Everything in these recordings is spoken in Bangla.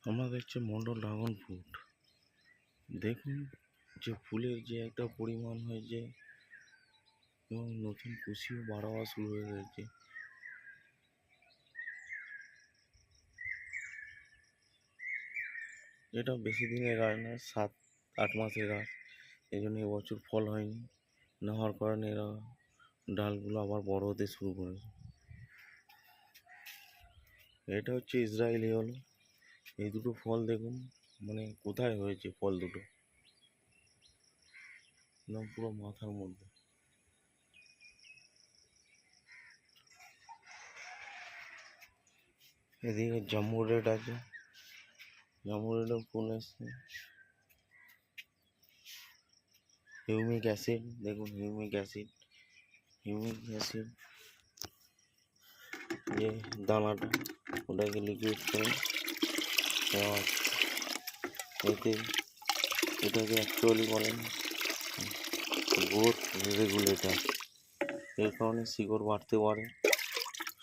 আমরা দেখছি মন্ডল ড্রাগন ফ্রুট। দেখুন যে ফুলের যে একটা পরিমাণ হয়েছে এবং নতুন কুশিও বাড়াও শুরু হয়ে গেছে। এটা বেশি দিনের গাছ না, 7-8 মাসের গাছ। এই জন্য এবছর ফল হয়নি, না হওয়ার কারণে এরা ডালগুলো আবার বড় হতে শুরু করেছে। এটা হচ্ছে ইসরায়েলি হলো। এই দুটো ফল দেখুন, মানে কোথায় হয়েছে ফল দুটো, একদম পুরো মাথার মধ্যে। এদিকে জাম্বু রেড আছে, জাম্বু রেডও ফুল এসছে। হিউমিক অ্যাসিড দেখুন, হিউমিক অ্যাসিড যে দানাটা ওটাকে লিকুইড করে দেওয়া হচ্ছে। এটাকে অ্যাকচুয়ালি বলেন গ্রোথ রেগুলেটর। এর কারণে শিকড় বাড়তে পারে,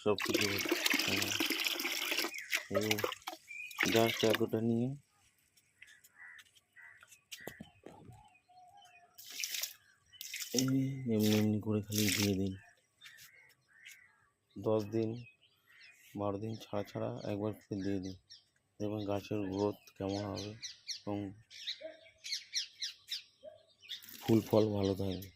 সব কিছু। জাস্ট এতটা নিয়ে এমনি করে খালি দিয়ে দিন। 10 দিন 12 দিন ছাড়া একবার করে দিয়ে দিন, দেখবেন গাছের গ্রোথ কেমন হবে এবং ফুল ফল ভালো থাকবে।